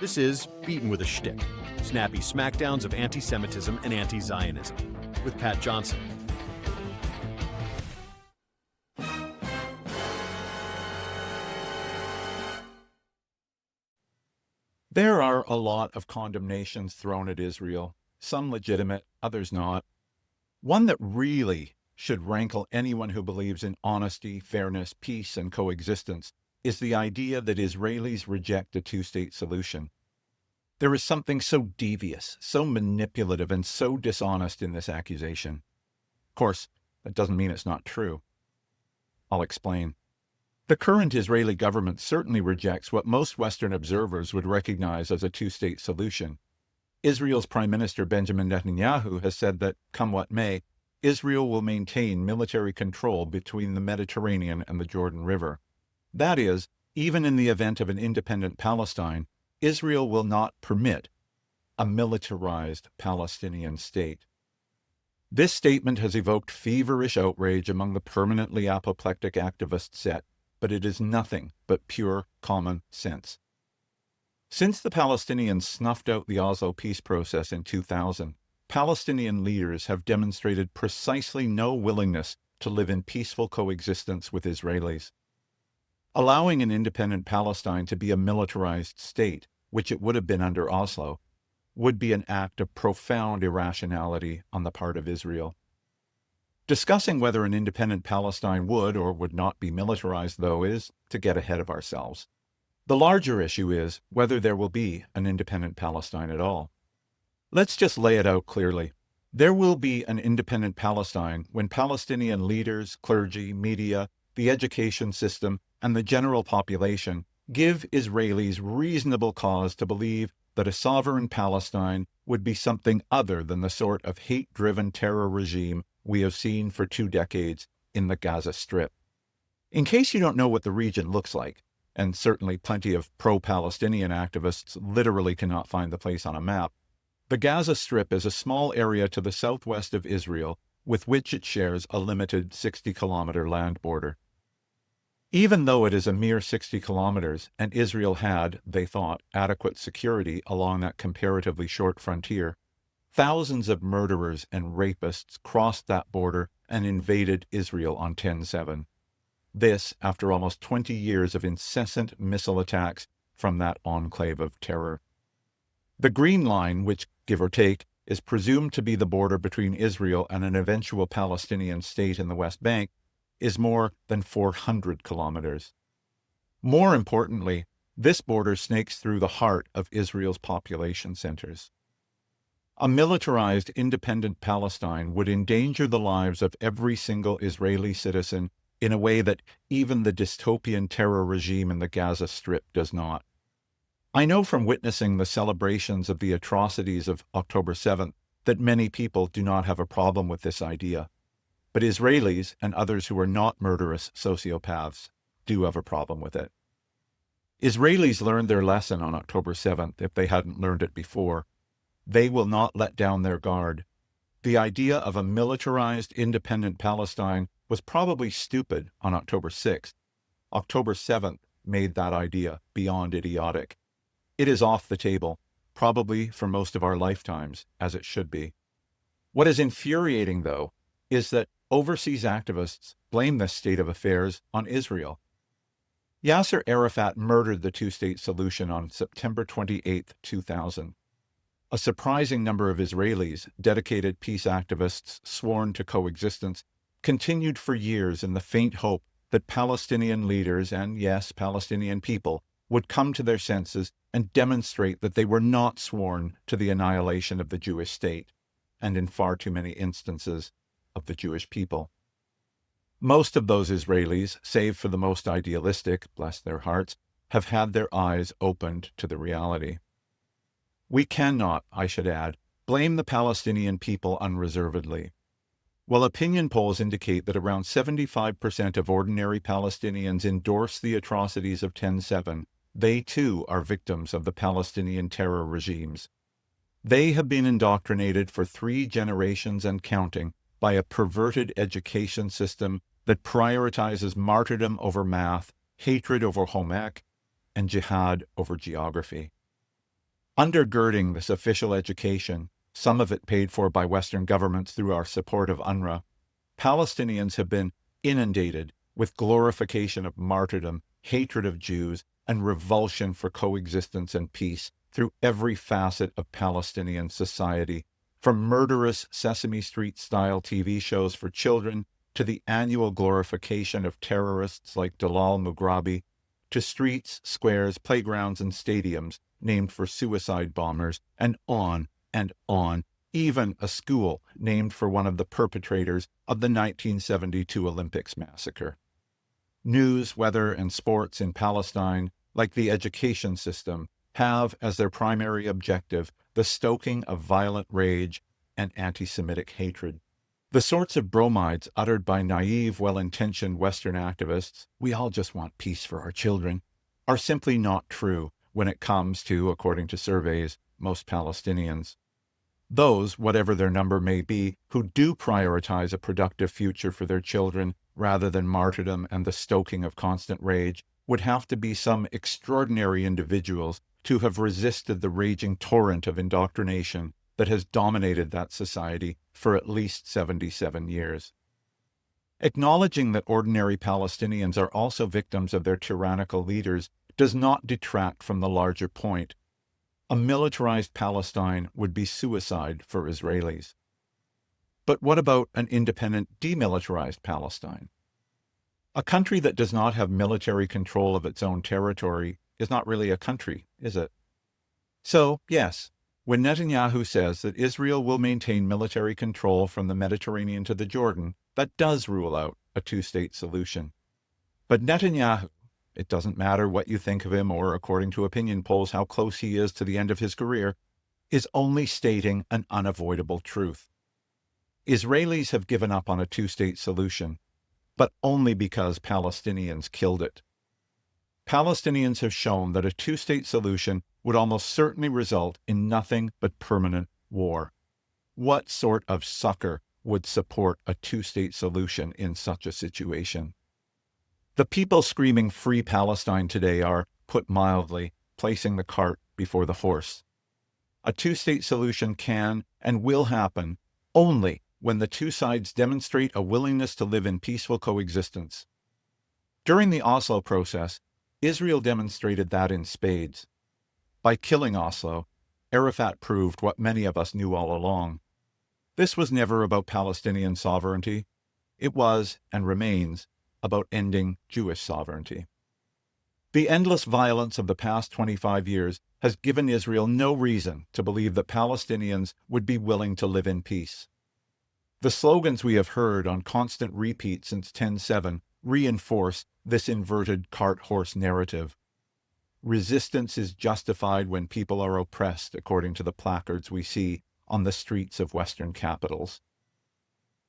This is Beaten with a Shtick, snappy smackdowns of anti-Semitism and anti-Zionism, with Pat Johnson. There are a lot of condemnations thrown at Israel, some legitimate, others not. One that really should rankle anyone who believes in honesty, fairness, peace, and coexistence is the idea that Israelis reject a two-state solution. There is something so devious, so manipulative, and so dishonest in this accusation. Of course, that doesn't mean it's not true. I'll explain. The current Israeli government certainly rejects what most Western observers would recognize as a two-state solution. Israel's Prime Minister Benjamin Netanyahu has said that, come what may, Israel will maintain military control between the Mediterranean and the Jordan River. That is, even in the event of an independent Palestine, Israel will not permit a militarized Palestinian state. This statement has evoked feverish outrage among the permanently apoplectic activist set, but it is nothing but pure common sense. Since the Palestinians snuffed out the Oslo peace process in 2000, Palestinian leaders have demonstrated precisely no willingness to live in peaceful coexistence with Israelis. Allowing an independent Palestine to be a militarized state, which it would have been under Oslo, would be an act of profound irrationality on the part of Israel. Discussing whether an independent Palestine would or would not be militarized, though, is to get ahead of ourselves. The larger issue is whether there will be an independent Palestine at all. Let's just lay it out clearly. There will be an independent Palestine when Palestinian leaders, clergy, media, the education system, and the general population give Israelis reasonable cause to believe that a sovereign Palestine would be something other than the sort of hate-driven terror regime we have seen for 2 decades in the Gaza Strip. In case you don't know what the region looks like, and certainly plenty of pro-Palestinian activists literally cannot find the place on a map, the Gaza Strip is a small area to the southwest of Israel with which it shares a limited 60-kilometer land border. Even though it is a mere 60 kilometers, and Israel had, they thought, adequate security along that comparatively short frontier, thousands of murderers and rapists crossed that border and invaded Israel on 10/7. This after almost 20 years of incessant missile attacks from that enclave of terror. The Green Line, which, give or take, is presumed to be the border between Israel and an eventual Palestinian state in the West Bank, is more than 400 kilometers. More importantly, this border snakes through the heart of Israel's population centers. A militarized independent Palestine would endanger the lives of every single Israeli citizen in a way that even the dystopian terror regime in the Gaza Strip does not. I know from witnessing the celebrations of the atrocities of October 7th that many people do not have a problem with this idea. But Israelis and others who are not murderous sociopaths do have a problem with it. Israelis learned their lesson on October 7th if they hadn't learned it before. They will not let down their guard. The idea of a militarized, independent Palestine was probably stupid on October 6th. October 7th made that idea beyond idiotic. It is off the table, probably for most of our lifetimes, as it should be. What is infuriating, though, is that overseas activists blame this state of affairs on Israel. Yasser Arafat murdered the two-state solution on September 28, 2000. A surprising number of Israelis, dedicated peace activists sworn to coexistence, continued for years in the faint hope that Palestinian leaders and, yes, Palestinian people would come to their senses and demonstrate that they were not sworn to the annihilation of the Jewish state, and in far too many instances, of the Jewish people. Most of those Israelis, save for the most idealistic, bless their hearts, have had their eyes opened to the reality. We cannot, I should add, blame the Palestinian people unreservedly. While opinion polls indicate that around 75% of ordinary Palestinians endorse the atrocities of 10/7, they too are victims of the Palestinian terror regimes. They have been indoctrinated for 3 generations and counting by a perverted education system that prioritizes martyrdom over math, hatred over home ec, and jihad over geography. Undergirding this official education, some of it paid for by Western governments through our support of UNRWA, Palestinians have been inundated with glorification of martyrdom, hatred of Jews, and revulsion for coexistence and peace through every facet of Palestinian society, from murderous Sesame Street-style TV shows for children to the annual glorification of terrorists like Dalal Mughrabi, to streets, squares, playgrounds, and stadiums named for suicide bombers, and on, even a school named for one of the perpetrators of the 1972 Olympics massacre. News, weather, and sports in Palestine, like the education system, have as their primary objective the stoking of violent rage and anti-Semitic hatred. The sorts of bromides uttered by naive, well-intentioned Western activists, "we all just want peace for our children," are simply not true when it comes to, according to surveys, most Palestinians. Those, whatever their number may be, who do prioritize a productive future for their children rather than martyrdom and the stoking of constant rage, would have to be some extraordinary individuals to have resisted the raging torrent of indoctrination that has dominated that society for at least 77 years. Acknowledging that ordinary Palestinians are also victims of their tyrannical leaders does not detract from the larger point. A militarized Palestine would be suicide for Israelis. But what about an independent, demilitarized Palestine? A country that does not have military control of its own territory is not really a country, is it? So, yes, when Netanyahu says that Israel will maintain military control from the Mediterranean to the Jordan, that does rule out a two-state solution. But Netanyahu, it doesn't matter what you think of him or, according to opinion polls, how close he is to the end of his career, is only stating an unavoidable truth. Israelis have given up on a two-state solution, but only because Palestinians killed it. Palestinians have shown that a two-state solution would almost certainly result in nothing but permanent war. What sort of sucker would support a two-state solution in such a situation? The people screaming Free Palestine today are, put mildly, placing the cart before the horse. A two-state solution can and will happen only when the two sides demonstrate a willingness to live in peaceful coexistence. During the Oslo process, Israel demonstrated that in spades. By killing Oslo, Arafat proved what many of us knew all along. This was never about Palestinian sovereignty. It was, and remains, about ending Jewish sovereignty. The endless violence of the past 25 years has given Israel no reason to believe that Palestinians would be willing to live in peace. The slogans we have heard on constant repeat since 10/7 reinforce this inverted cart-horse narrative. Resistance is justified when people are oppressed, according to the placards we see on the streets of Western capitals.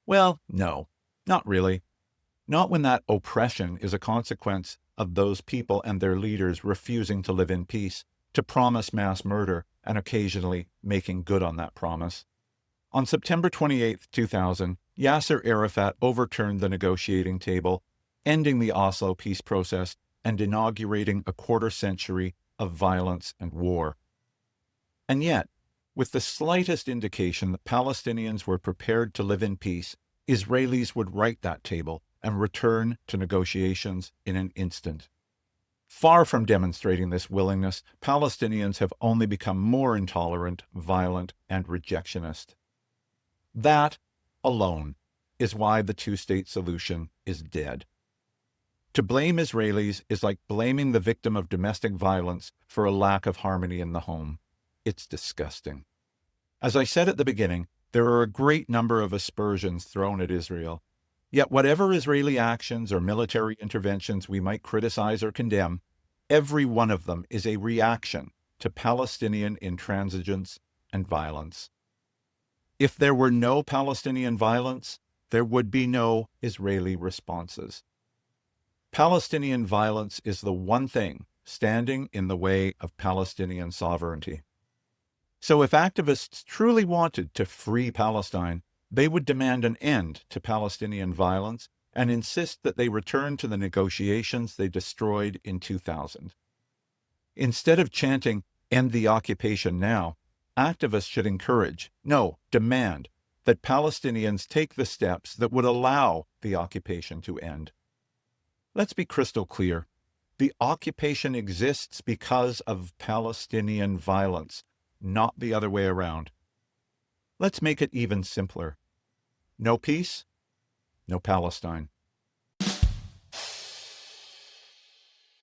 Well, no, not really. Not when that oppression is a consequence of those people and their leaders refusing to live in peace, to promise mass murder, and occasionally making good on that promise. On September 28, 2000, Yasser Arafat overturned the negotiating table, ending the Oslo peace process and inaugurating a quarter-century of violence and war. And yet, with the slightest indication that Palestinians were prepared to live in peace, Israelis would right that table and return to negotiations in an instant. Far from demonstrating this willingness, Palestinians have only become more intolerant, violent, and rejectionist. That, alone, is why the two-state solution is dead. To blame Israelis is like blaming the victim of domestic violence for a lack of harmony in the home. It's disgusting. As I said at the beginning, there are a great number of aspersions thrown at Israel. Yet whatever Israeli actions or military interventions we might criticize or condemn, every one of them is a reaction to Palestinian intransigence and violence. If there were no Palestinian violence, there would be no Israeli responses. Palestinian violence is the one thing standing in the way of Palestinian sovereignty. So if activists truly wanted to free Palestine, they would demand an end to Palestinian violence and insist that they return to the negotiations they destroyed in 2000. Instead of chanting, end the occupation now, activists should encourage, no, demand, that Palestinians take the steps that would allow the occupation to end. Let's be crystal clear. The occupation exists because of Palestinian violence, not the other way around. Let's make it even simpler. No peace, no Palestine.